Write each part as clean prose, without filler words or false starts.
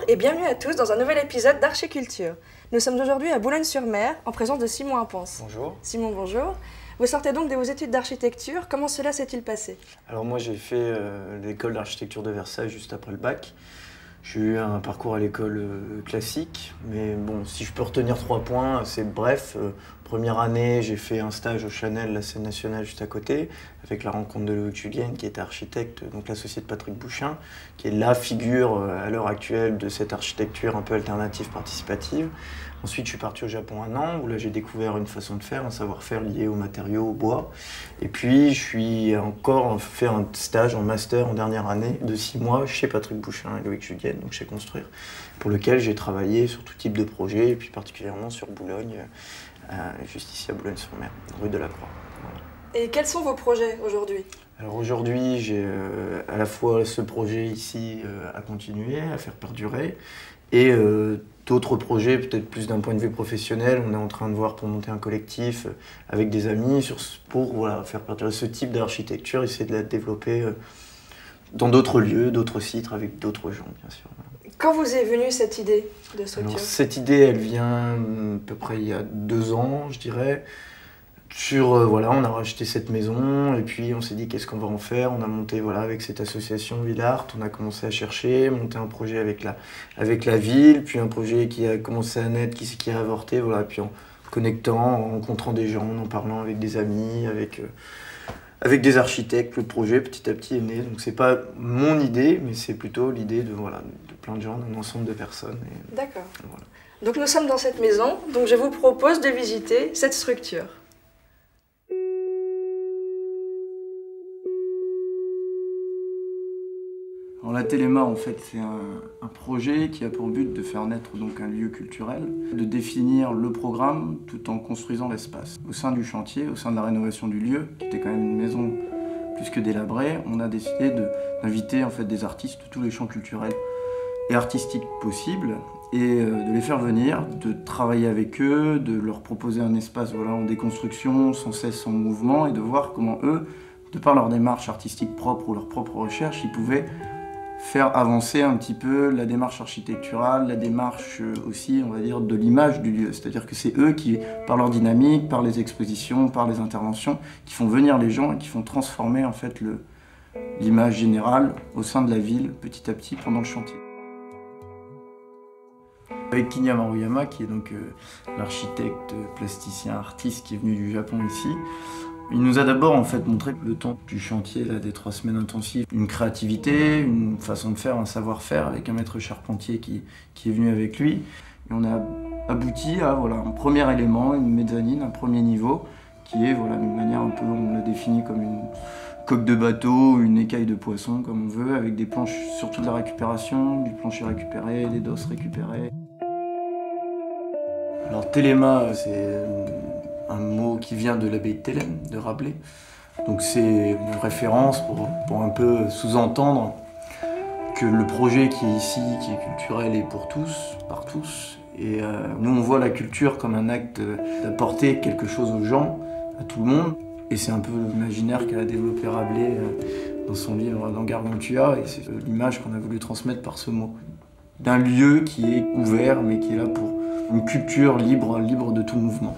et bienvenue à tous dans un nouvel épisode d'Archiculture. Nous sommes aujourd'hui à Boulogne-sur-Mer en présence de Simon Impense. Bonjour. Simon, bonjour. Vous sortez donc de vos études d'architecture. Comment cela s'est-il passé? Alors moi j'ai fait l'école d'architecture de Versailles juste après le bac. J'ai eu un parcours à l'école classique, mais bon, si je peux retenir 3 points, c'est bref. Première année, j'ai fait un stage au Chanel, la scène nationale juste à côté, avec la rencontre de Loïc Julienne, qui était architecte, donc l'associé de Patrick Bouchin, qui est la figure à l'heure actuelle de cette architecture un peu alternative participative. Ensuite, je suis parti au Japon 1 an, où là j'ai découvert une façon de faire, un savoir-faire lié aux matériaux, au bois. Et puis, je suis encore fait un stage en master en dernière année de 6 mois chez Patrick Bouchin et Loïc Julienne, donc chez Construire, pour lequel j'ai travaillé sur tout type de projet, et puis particulièrement sur Boulogne, juste ici à Boulogne-sur-Mer, rue de la Croix. Voilà. Et quels sont vos projets aujourd'hui? Alors aujourd'hui, j'ai à la fois ce projet ici à continuer, à faire perdurer, et d'autres projets, peut-être plus d'un point de vue professionnel. On est en train de voir pour monter un collectif avec des amis pour voilà, faire perdurer ce type d'architecture, essayer de la développer dans d'autres lieux, d'autres sites, avec d'autres gens, bien sûr. Quand vous est venue cette idée de structure? Alors, cette idée, elle vient à peu près il y a 2 ans, je dirais. Voilà, on a racheté cette maison et puis on s'est dit qu'est-ce qu'on va en faire. On a monté voilà, avec cette association Villart, on a commencé à chercher, monter un projet avec la ville, puis un projet qui a commencé à naître, qui a avorté, voilà, puis en connectant, en rencontrant des gens, en parlant avec des amis, avec des architectes, le projet petit à petit est né. Donc c'est pas mon idée, mais c'est plutôt l'idée de plein de gens, d'un ensemble de personnes. D'accord. Voilà. Donc nous sommes dans cette maison, donc je vous propose de visiter cette structure. Alors, la Téléma, en fait, c'est un projet qui a pour but de faire naître donc un lieu culturel, de définir le programme tout en construisant l'espace. Au sein du chantier, au sein de la rénovation du lieu, qui était quand même une maison plus que délabrée, on a décidé d'inviter en fait, des artistes de tous les champs culturels et artistiques possibles et de les faire venir, de travailler avec eux, de leur proposer un espace voilà, en déconstruction, sans cesse en mouvement, et de voir comment eux, de par leur démarche artistique propre ou leur propre recherche, ils pouvaient faire avancer un petit peu la démarche architecturale, la démarche aussi, on va dire, de l'image du lieu. C'est-à-dire que c'est eux qui, par leur dynamique, par les expositions, par les interventions, qui font venir les gens et qui font transformer en fait l'image générale au sein de la ville, petit à petit, pendant le chantier. Avec Kinya Maruyama, qui est donc l'architecte, plasticien, artiste qui est venu du Japon ici, il nous a d'abord en fait montré le temps du chantier, là, des 3 semaines intensives, une créativité, une façon de faire, un savoir-faire avec un maître charpentier qui est venu avec lui. Et on a abouti à voilà, un premier élément, une mezzanine, un premier niveau, qui est voilà, une manière un peu, on l'a défini comme une coque de bateau, une écaille de poisson comme on veut, avec des planches, surtout de la récupération, du plancher récupéré, des dosses récupérées. Alors Téléma, c'est un mot qui vient de l'abbaye de Thélème, de Rabelais. Donc c'est une référence pour un peu sous-entendre que le projet qui est ici, qui est culturel, est pour tous, par tous. Et nous, on voit la culture comme un acte d'apporter quelque chose aux gens, à tout le monde. Et c'est un peu l'imaginaire qu'a développé Rabelais dans son livre dans Gargantua, et c'est l'image qu'on a voulu transmettre par ce mot. D'un lieu qui est ouvert, mais qui est là pour une culture libre de tout mouvement.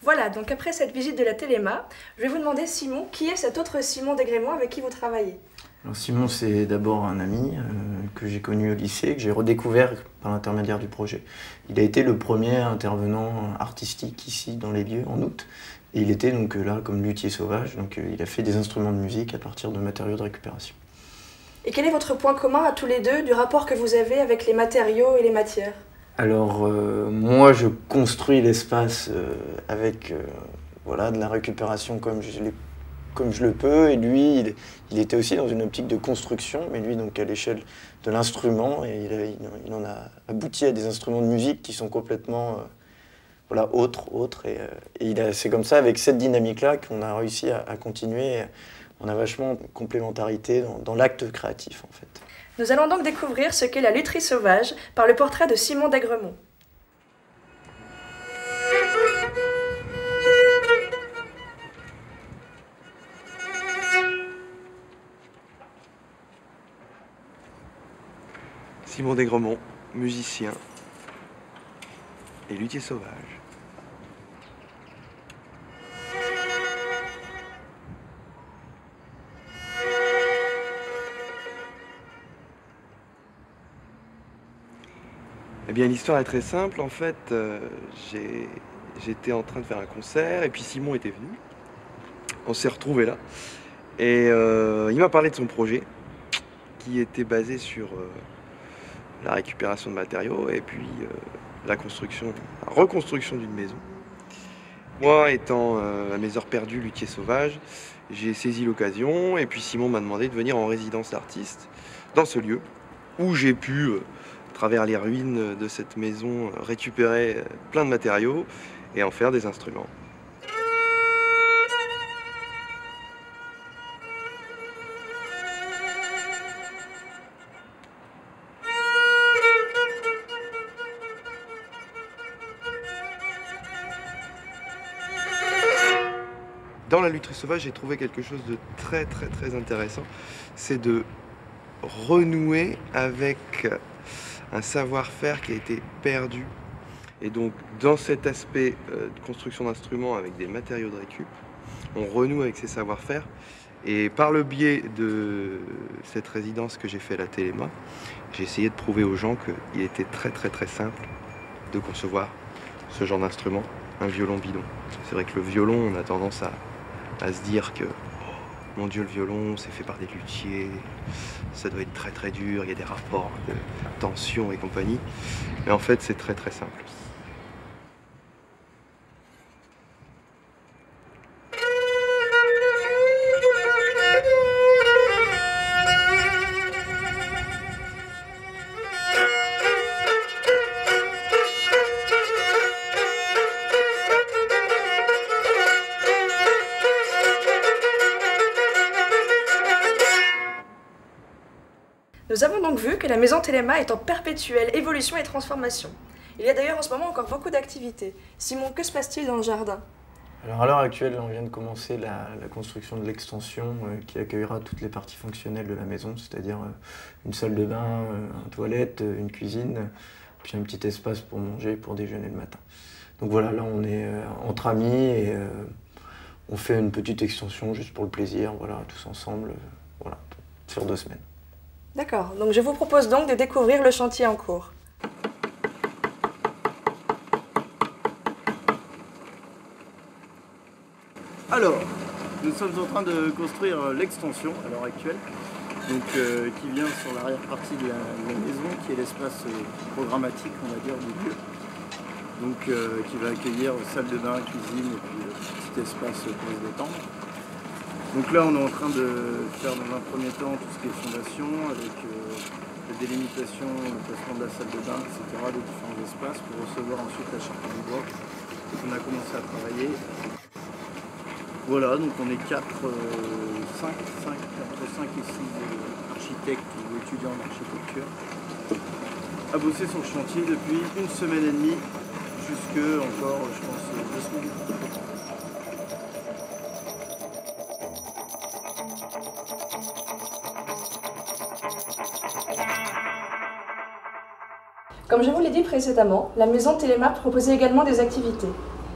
Voilà, donc après cette visite de la Téléma, je vais vous demander, Simon, qui est cet autre Simon Desgrémont avec qui vous travaillez? Alors Simon, c'est d'abord un ami que j'ai connu au lycée, que j'ai redécouvert par l'intermédiaire du projet. Il a été le premier intervenant artistique ici dans les lieux en août. Et il était donc là comme luthier sauvage, donc il a fait des instruments de musique à partir de matériaux de récupération. Et quel est votre point commun à tous les deux du rapport que vous avez avec les matériaux et les matières? Alors moi je construis l'espace avec voilà, de la récupération comme je le peux, et lui il était aussi dans une optique de construction, mais lui donc à l'échelle de l'instrument, et il en a abouti à des instruments de musique qui sont complètement voilà, autres, et c'est comme ça, avec cette dynamique-là, qu'on a réussi à continuer. On a vachement de complémentarité dans l'acte créatif en fait. Nous allons donc découvrir ce qu'est la lutherie sauvage par le portrait de Simon d'Aigremont. Simon d'Aigremont, musicien et luthier sauvage. Eh bien, l'histoire est très simple. En fait, j'étais en train de faire un concert et puis Simon était venu. On s'est retrouvés là. Et il m'a parlé de son projet qui était basé sur la récupération de matériaux et puis la reconstruction d'une maison. Moi, étant à mes heures perdues luthier sauvage, j'ai saisi l'occasion et puis Simon m'a demandé de venir en résidence d'artiste dans ce lieu où j'ai pu, à travers les ruines de cette maison, récupérer plein de matériaux et en faire des instruments. Dans la lutherie sauvage, j'ai trouvé quelque chose de très intéressant, c'est de renouer avec un savoir-faire qui a été perdu. Et donc, dans cet aspect de construction d'instruments avec des matériaux de récup, on renoue avec ces savoir-faire. Et par le biais de cette résidence que j'ai fait à la Téléma, j'ai essayé de prouver aux gens qu'il était très simple de concevoir ce genre d'instrument, un violon bidon. C'est vrai que le violon, on a tendance à se dire que, oh, mon Dieu, le violon, c'est fait par des luthiers, ça doit être très dur, il y a des rapports de tension et compagnie. Mais en fait, c'est très simple. Nous avons donc vu que la maison Téléma est en perpétuelle évolution et transformation. Il y a d'ailleurs en ce moment encore beaucoup d'activités. Simon, que se passe-t-il dans le jardin? Alors à l'heure actuelle, on vient de commencer la construction de l'extension qui accueillera toutes les parties fonctionnelles de la maison, c'est-à-dire une salle de bain, une toilette, une cuisine, puis un petit espace pour manger, pour déjeuner le matin. Donc voilà, là on est entre amis et on fait une petite extension juste pour le plaisir, voilà, tous ensemble, voilà, sur 2 semaines. D'accord, donc je vous propose donc de découvrir le chantier en cours. Alors, nous sommes en train de construire l'extension à l'heure actuelle, donc, qui vient sur l'arrière-partie de la maison, qui est l'espace programmatique, on va dire, du lieu. Donc, qui va accueillir salle de bain, cuisine et puis petit espace pour se détendre. Donc là, on est en train de faire dans un premier temps tout ce qui est fondation, avec la délimitation, le placement de la salle de bain, etc., de différents espaces, pour recevoir ensuite la charpente du bois. On a commencé à travailler. Voilà, donc on est 5 et 6 architectes ou étudiants en architecture à bosser sur le chantier depuis 1 semaine et demie, jusque encore, je pense, 2 semaines. Comme je vous l'ai dit précédemment, la maison Téléma proposait également des activités.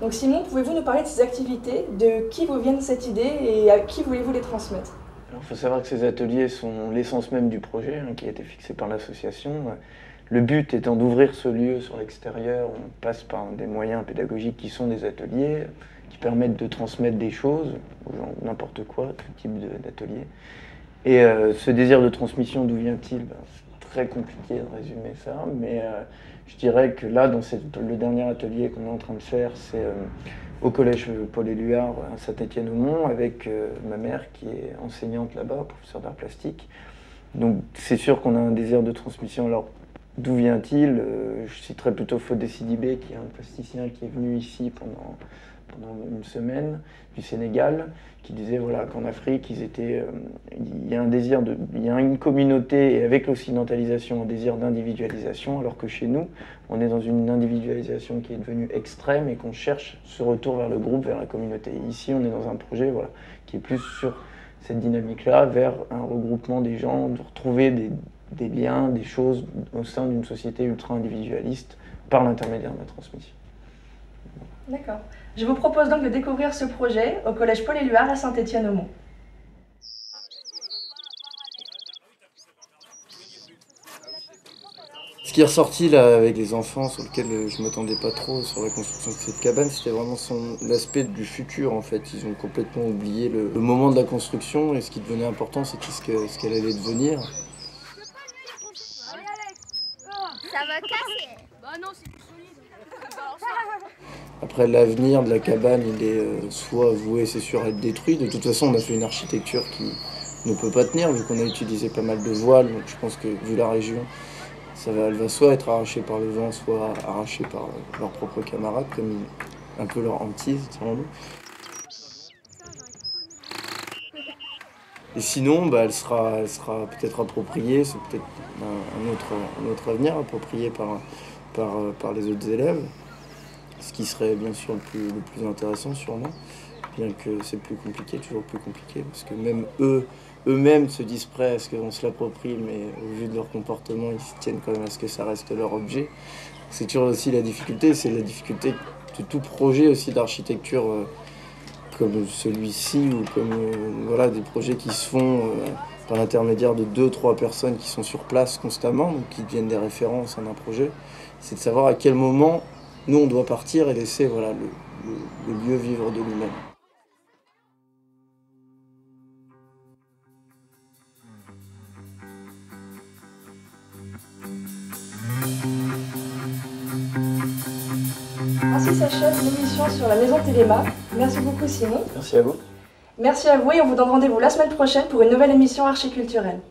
Donc Simon, pouvez-vous nous parler de ces activités, de qui vous vient cette idée et à qui voulez-vous les transmettre? Alors, il faut savoir que ces ateliers sont l'essence même du projet qui a été fixé par l'association. Le but étant d'ouvrir ce lieu sur l'extérieur, on passe par des moyens pédagogiques qui sont des ateliers, qui permettent de transmettre des choses aux gens, n'importe quoi, tout type d'atelier. Et ce désir de transmission, d'où vient-il? C'est très compliqué de résumer ça, mais je dirais que là, dans le dernier atelier qu'on est en train de faire, c'est au collège Paul-Éluard à Saint-Étienne-au-Mont, avec ma mère qui est enseignante là-bas, professeure d'art plastique. Donc c'est sûr qu'on a un désir de transmission. Alors d'où vient-il? Je citerai plutôt Fodé Sidibé, qui est un plasticien qui est venu ici pendant une semaine du Sénégal, qui disaient voilà, qu'en Afrique, il y a il y a une communauté, et avec l'occidentalisation, un désir d'individualisation, alors que chez nous, on est dans une individualisation qui est devenue extrême et qu'on cherche ce retour vers le groupe, vers la communauté. Et ici, on est dans un projet voilà, qui est plus sur cette dynamique-là, vers un regroupement des gens, de retrouver des liens, des choses au sein d'une société ultra-individualiste par l'intermédiaire de la transmission. D'accord. Je vous propose donc de découvrir ce projet au collège Paul-Éluard à Saint-Étienne-au-Mont. Ce qui est ressorti là avec les enfants, sur lequel je ne m'attendais pas trop sur la construction de cette cabane, c'était vraiment l'aspect du futur en fait. Ils ont complètement oublié le moment de la construction et ce qui devenait important c'était ce qu'elle allait devenir. Ça va casser. Bah non, c'est plus solide. Après, l'avenir de la cabane, il est soit voué, c'est sûr, à être détruit. De toute façon, on a fait une architecture qui ne peut pas tenir, vu qu'on a utilisé pas mal de voiles. Donc je pense que, vu la région, elle va soit être arrachée par le vent, soit arrachée par leurs propres camarades, comme un peu leur hantise, dirons-nous. Et sinon, bah, elle sera peut-être appropriée, c'est peut-être un autre avenir approprié par les autres élèves. Ce qui serait bien sûr le plus intéressant sûrement, bien que c'est plus compliqué, toujours plus compliqué, parce que même eux-mêmes se disent prêts à ce qu'on se l'approprie, mais au vu de leur comportement, ils se tiennent quand même à ce que ça reste leur objet. C'est toujours aussi la difficulté, c'est la difficulté de tout projet aussi d'architecture comme celui-ci, ou comme voilà, des projets qui se font par l'intermédiaire de 2-3 personnes qui sont sur place constamment, donc qui deviennent des références en un projet. C'est de savoir à quel moment nous, on doit partir et laisser voilà, le lieu vivre de lui-même. Ainsi s'achève l'émission sur la maison Téléma. Merci beaucoup Simon. Merci à vous. Merci à vous et on vous donne rendez-vous la semaine prochaine pour une nouvelle émission archiculturelle.